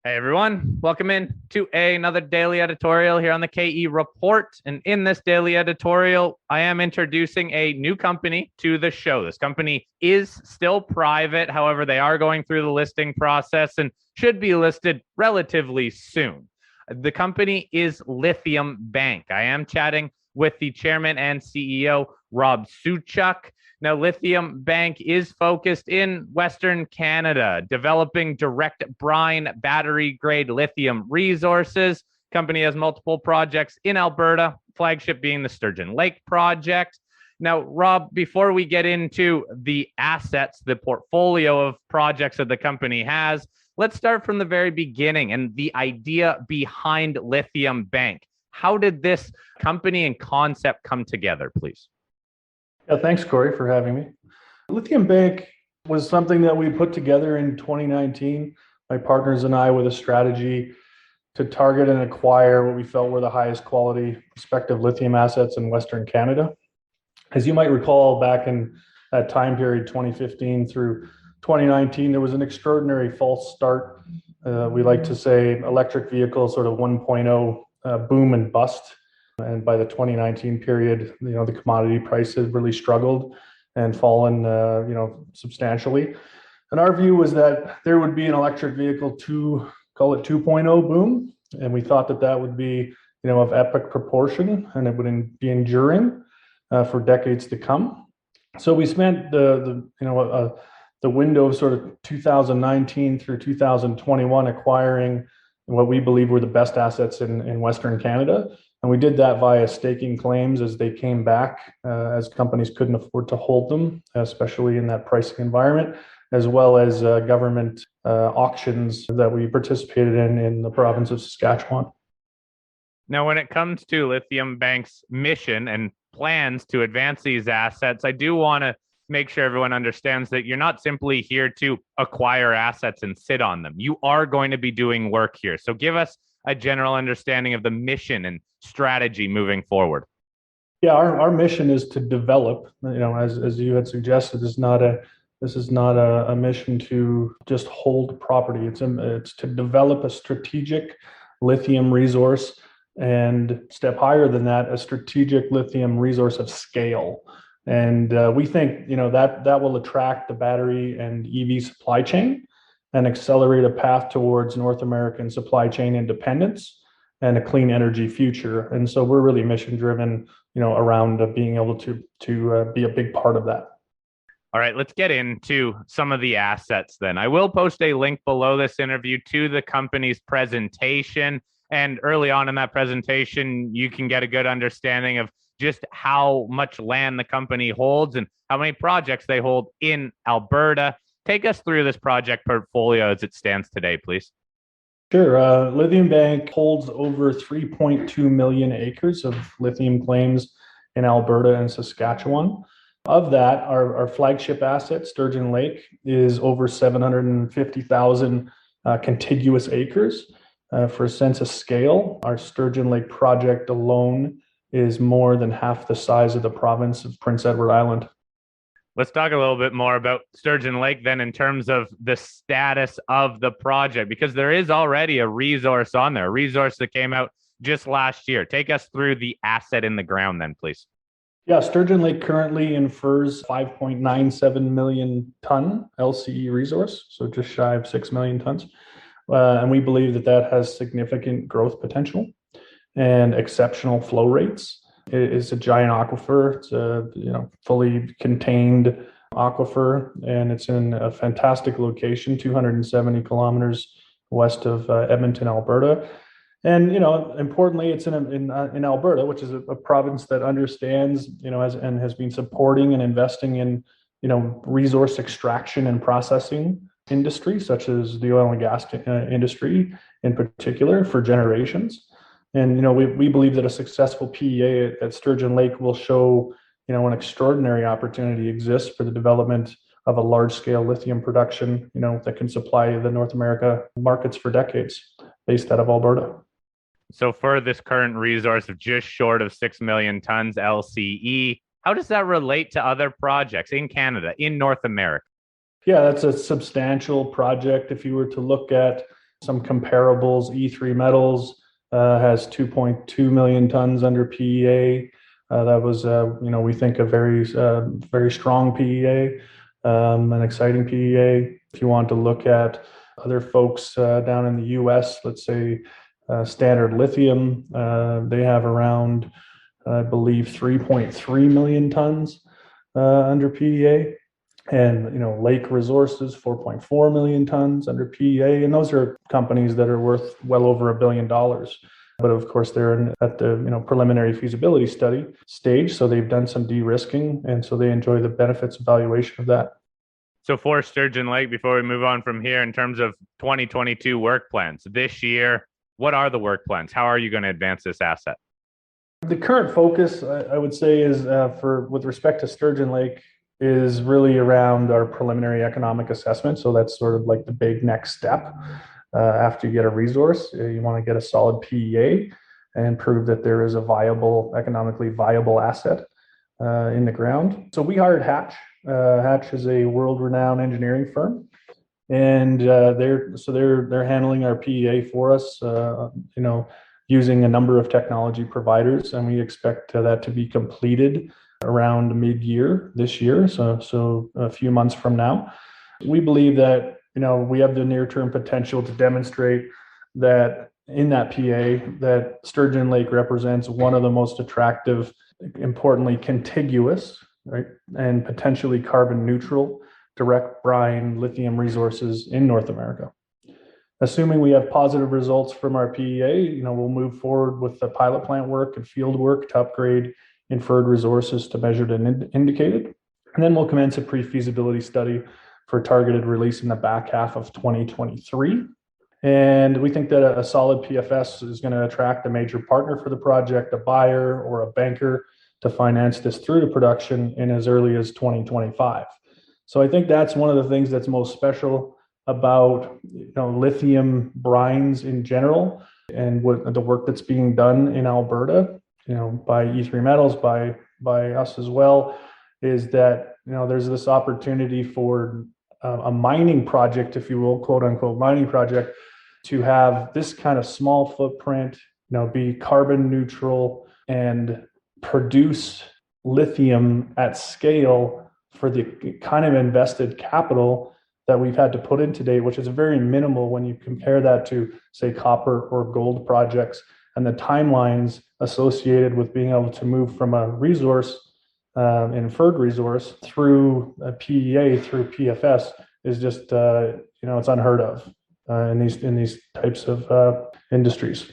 Hey everyone, welcome in to another daily editorial here on the KE Report. And in this daily editorial, I am introducing a new company to the show. This company is still private. However, they are going through the listing process and should be listed relatively soon. The company is LithiumBank. I am chatting with the chairman and CEO, Rob Shewchuk. Now, LithiumBank is focused in Western Canada, developing direct brine battery-grade lithium resources. Company has multiple projects in Alberta, flagship being the Sturgeon Lake project. Now, Rob, before we get into the assets, the portfolio of projects that the company has, let's start from the very beginning and the idea behind LithiumBank. How did this company and concept come together, please? Yeah, thanks, Corey, for having me. LithiumBank was something that we put together in 2019, my partners and I, with a strategy to target and acquire what we felt were the highest quality prospective lithium assets in Western Canada. As you might recall, back in that time period, 2015 through 2019, there was an extraordinary false start. We like to say electric vehicle sort of 1.0 boom and bust. And by the 2019 period, the commodity prices really struggled and fallen, substantially. And our view was that there would be an electric vehicle call it 2.0 boom. And we thought that that would be, of epic proportion and it would be enduring for decades to come. So we spent the window of sort of 2019 through 2021 acquiring what we believe were the best assets in Western Canada. And we did that via staking claims as they came back, as companies couldn't afford to hold them, especially in that pricing environment, as well as government auctions that we participated in the province of Saskatchewan. Now, when it comes to LithiumBank's mission and plans to advance these assets, I do want to make sure everyone understands that you're not simply here to acquire assets and sit on them. You are going to be doing work here. So give us a general understanding of the mission and strategy moving forward. Yeah, our mission is to develop, as you had suggested, this is not a mission to just hold property. It's to develop a strategic lithium resource, and step higher than that, a strategic lithium resource of scale. And we think that will attract the battery and EV supply chain and accelerate a path towards North American supply chain independence and a clean energy future. And so we're really mission driven, around being able to be a big part of that. All right, let's get into some of the assets then. I will post a link below this interview to the company's presentation. And early on in that presentation, you can get a good understanding of just how much land the company holds and how many projects they hold in Alberta. Take us through this project portfolio as it stands today, please. Sure. LithiumBank holds over 3.2 million acres of lithium claims in Alberta and Saskatchewan. Of that, our flagship asset, Sturgeon Lake, is over 750,000 contiguous acres. For a sense of scale, our Sturgeon Lake project alone is more than half the size of the province of Prince Edward Island. Let's talk a little bit more about Sturgeon Lake then in terms of the status of the project, because there is already a resource on there, a resource that came out just last year. Take us through the asset in the ground then, please. Yeah, Sturgeon Lake currently infers 5.97 million ton LCE resource, so just shy of 6 million tons. And we believe that has significant growth potential and exceptional flow rates. It is a giant aquifer. It's a fully contained aquifer, and it's in a fantastic location, 270 kilometers west of Edmonton, Alberta. And importantly, it's in Alberta, which is a province that understands, and has been supporting and investing in, resource extraction and processing industry, such as the oil and gas industry in particular, for generations. And we believe that a successful PEA at Sturgeon Lake will show an extraordinary opportunity exists for the development of a large-scale lithium production that can supply the North America markets for decades, based out of Alberta. So for this current resource of just short of 6 million tons LCE, how does that relate to other projects in Canada, in North America? Yeah, that's a substantial project. If you were to look at some comparables. E3 Metals has 2.2 million tons under PEA. That was, we think a very strong PEA, an exciting PEA. If you want to look at other folks down in the US, let's say Standard Lithium, they have around, I believe, 3.3 million tons under PEA. And Lake Resources, 4.4 million tons under PEA, and those are companies that are worth well over $1 billion. But of course, they're at the preliminary feasibility study stage, so they've done some de-risking, and so they enjoy the benefits of valuation of that. So for Sturgeon Lake, before we move on from here, in terms of 2022 work plans this year, what are the work plans? How are you going to advance this asset? The current focus, I would say, is with respect to Sturgeon Lake, is really around our preliminary economic assessment. So that's sort of like the big next step. After you get a resource, you want to get a solid PEA and prove that there is a economically viable asset in the ground. So we hired Hatch. Hatch is a world-renowned engineering firm, and they're handling our PEA for us. Using a number of technology providers, and we expect that to be completed around mid-year this year, so a few months from now. We believe that we have the near-term potential to demonstrate that in that PEA that Sturgeon Lake represents one of the most attractive, importantly contiguous, right, and potentially carbon neutral direct brine lithium resources in North America. Assuming we have positive results from our PEA, we'll move forward with the pilot plant work and field work to upgrade inferred resources to measured and indicated. And then we'll commence a pre-feasibility study for targeted release in the back half of 2023. And we think that a solid PFS is going to attract a major partner for the project, a buyer or a banker, to finance this through to production in as early as 2025. So I think that's one of the things that's most special about lithium brines in general, and what the work that's being done in Alberta, by E3 Metals, by us as well, is that there's this opportunity for a mining project, if you will, quote unquote mining project, to have this kind of small footprint, be carbon neutral and produce lithium at scale for the kind of invested capital that we've had to put in today, which is very minimal when you compare that to, say, copper or gold projects, and the timelines associated with being able to move from a resource, inferred resource, through a PEA, through PFS, is just it's unheard of in these types of industries.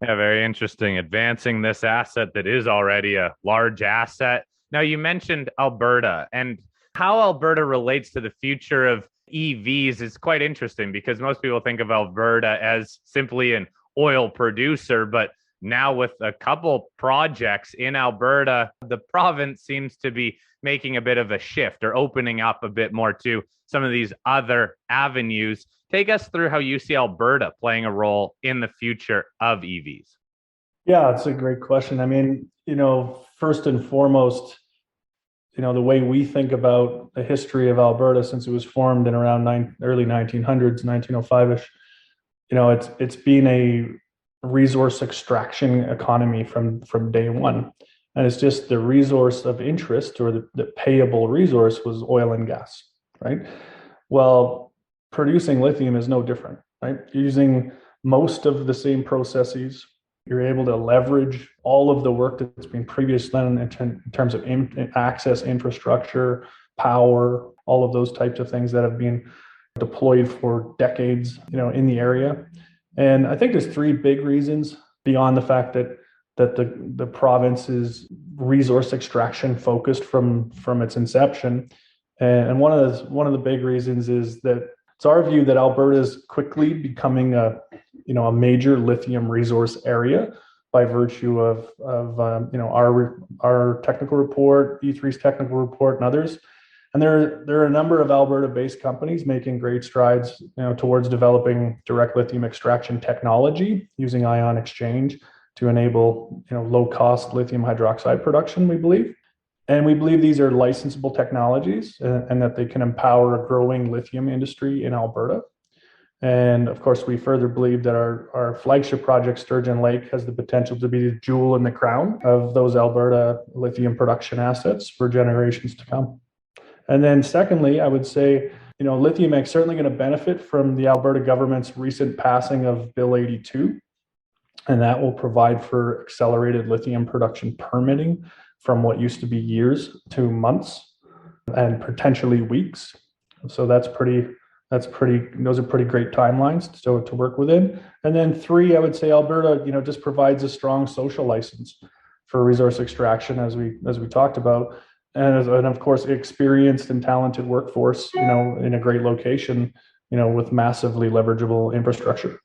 Yeah, very interesting. Advancing this asset that is already a large asset. Now, you mentioned Alberta, and how Alberta relates to the future of EVs is quite interesting, because most people think of Alberta as simply an oil producer, but now with a couple projects in Alberta, the province seems to be making a bit of a shift, or opening up a bit more to some of these other avenues. Take us through how you see Alberta playing a role in the future of EVs. Yeah, it's a great question. I mean, first and foremost, the way we think about the history of Alberta since it was formed in around early 1900s, 1905-ish, it's been a resource extraction economy from day one. And it's just the resource of interest, or the payable resource, was oil and gas, right? Well, producing lithium is no different, right? Using most of the same processes, you're able to leverage all of the work that's been previously done in terms of access, infrastructure, power, all of those types of things that have been deployed for decades, in the area. And I think there's three big reasons beyond the fact that the province is resource extraction focused from its inception. And one of the big reasons is that it's our view that Alberta is quickly becoming a major lithium resource area by virtue of our technical report, E3's technical report, and others. And there are a number of Alberta-based companies making great strides, towards developing direct lithium extraction technology using ion exchange to enable, low-cost lithium hydroxide production, we believe. And we believe these are licensable technologies, and that they can empower a growing lithium industry in Alberta. And of course, we further believe that our flagship project, Sturgeon Lake, has the potential to be the jewel in the crown of those Alberta lithium production assets for generations to come. And then secondly, I would say, LithiumBank is certainly going to benefit from the Alberta government's recent passing of Bill 82, and that will provide for accelerated lithium production permitting from what used to be years to months and potentially weeks. So those are pretty great timelines to work within. And then three, I would say Alberta, just provides a strong social license for resource extraction, as we talked about, and of course experienced and talented workforce, in a great location, with massively leverageable infrastructure.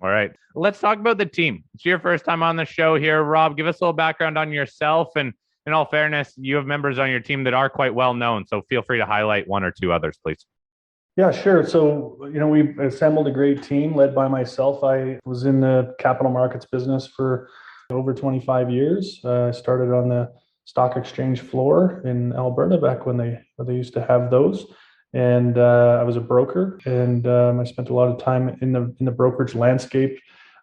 All right, let's talk about the team. It's your first time on the show here, Rob. Give us a little background on yourself, and in all fairness, you have members on your team that are quite well known, so feel free to highlight one or two others, please. Yeah, sure. So, we've assembled a great team led by myself. I was in the capital markets business for over 25 years. I started on the stock exchange floor in Alberta back when they used to have those. And I was a broker, and I spent a lot of time in the brokerage landscape.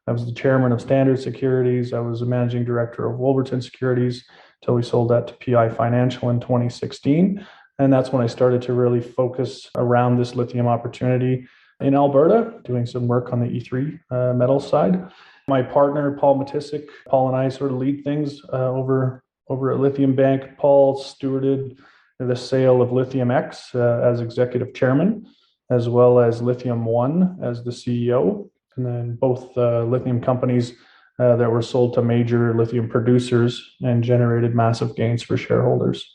I was the chairman of Standard Securities. I was a managing director of Wolverton Securities until we sold that to PI Financial in 2016. And that's when I started to really focus around this lithium opportunity in Alberta, doing some work on the E3 metal side. My partner, Paul and I sort of lead things over at LithiumBank. Paul stewarded the sale of LithiumX as executive chairman, as well as Lithium One as the CEO, and then both lithium companies that were sold to major lithium producers and generated massive gains for shareholders.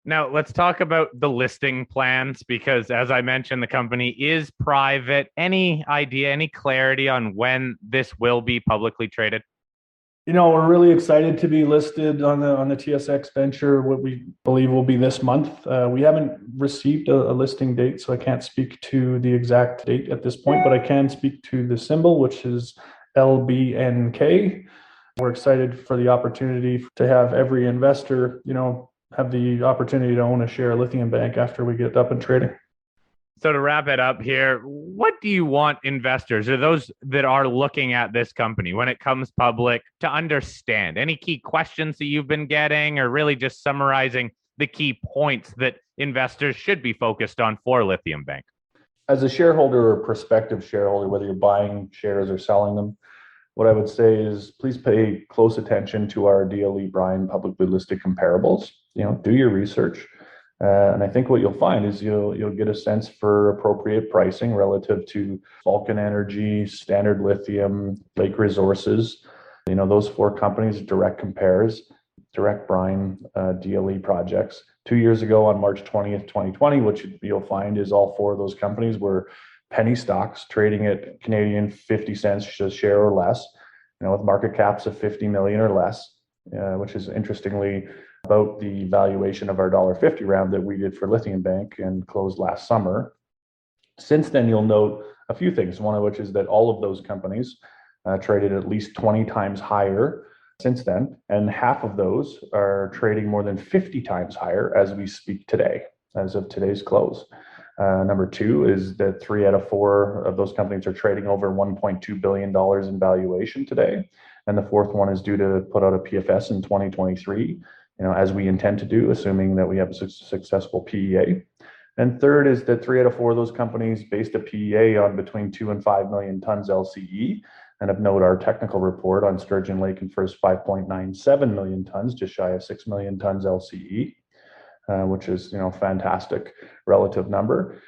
Now, let's talk about the listing plans, because as I mentioned, the company is private. Any idea, any clarity on when this will be publicly traded? We're really excited to be listed on the TSX venture, what we believe will be this month. We haven't received a listing date, so I can't speak to the exact date at this point, but I can speak to the symbol, which is LBNK. We're excited for the opportunity to have every investor, have the opportunity to own a share of LithiumBank after we get up and trading. So to wrap it up here, what do you want investors or those that are looking at this company when it comes public to understand? Any key questions that you've been getting, or really just summarizing the key points that investors should be focused on for LithiumBank? As a shareholder or prospective shareholder, whether you're buying shares or selling them, what I would say is please pay close attention to our DLE Brian publicly listed comparables. Do your research. And I think what you'll find is you'll get a sense for appropriate pricing relative to Vulcan Energy, Standard Lithium, Lake Resources. Those four companies, direct compares, direct brine DLE projects. 2 years ago on March 20th, 2020, which you'll find is all four of those companies were penny stocks trading at Canadian 50 cents a share or less, with market caps of 50 million or less, which is interestingly about the valuation of our $1.50 round that we did for LithiumBank and closed last summer. Since then, you'll note a few things, one of which is that all of those companies traded at least 20 times higher since then, and half of those are trading more than 50 times higher as we speak today, as of today's close. Number two is that 3 out of 4 of those companies are trading over $1.2 billion in valuation today. And the fourth one is due to put out a PFS in 2023, as we intend to do, assuming that we have a successful PEA. And third is that 3 out of 4 of those companies based a PEA on between 2 and 5 million tons LCE. And of note, our technical report on Sturgeon Lake confers 5.97 million tons, just shy of 6 million tons LCE, which is, fantastic relative number.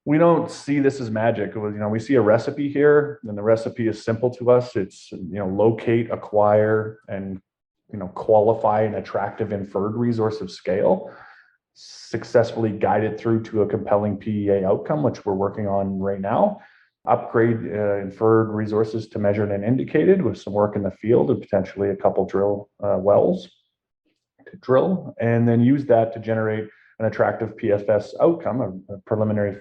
We don't see this as magic. We see a recipe here, and the recipe is simple to us. It's, locate, acquire, and qualify an attractive inferred resource of scale, successfully guide it through to a compelling PEA outcome, which we're working on right now, upgrade inferred resources to measured and indicated with some work in the field and potentially a couple drill wells to drill, and then use that to generate an attractive PFS outcome, a preliminary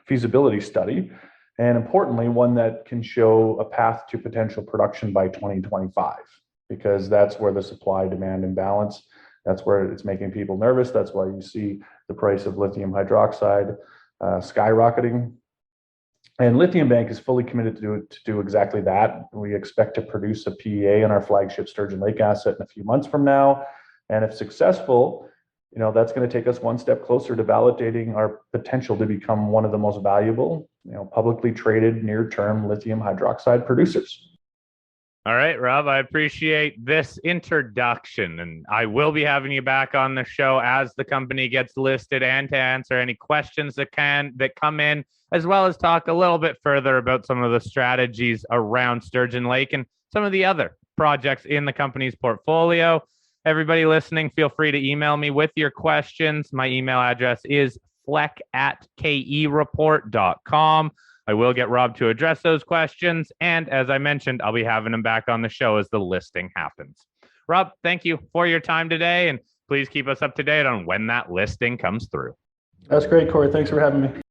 feasibility study, and importantly, one that can show a path to potential production by 2025. Because that's where the supply-demand imbalance, that's where it's making people nervous. That's why you see the price of lithium hydroxide skyrocketing. And LithiumBank is fully committed to do exactly that. We expect to produce a PEA on our flagship Sturgeon Lake asset in a few months from now. And if successful, that's going to take us one step closer to validating our potential to become one of the most valuable, publicly traded near-term lithium hydroxide producers. All right, Rob, I appreciate this introduction, and I will be having you back on the show as the company gets listed and to answer any questions that come in, as well as talk a little bit further about some of the strategies around Sturgeon Lake and some of the other projects in the company's portfolio. Everybody listening, feel free to email me with your questions. My email address is fleck@kereport.com. I will get Rob to address those questions. And as I mentioned, I'll be having him back on the show as the listing happens. Rob, thank you for your time today. And please keep us up to date on when that listing comes through. That's great, Corey. Thanks for having me.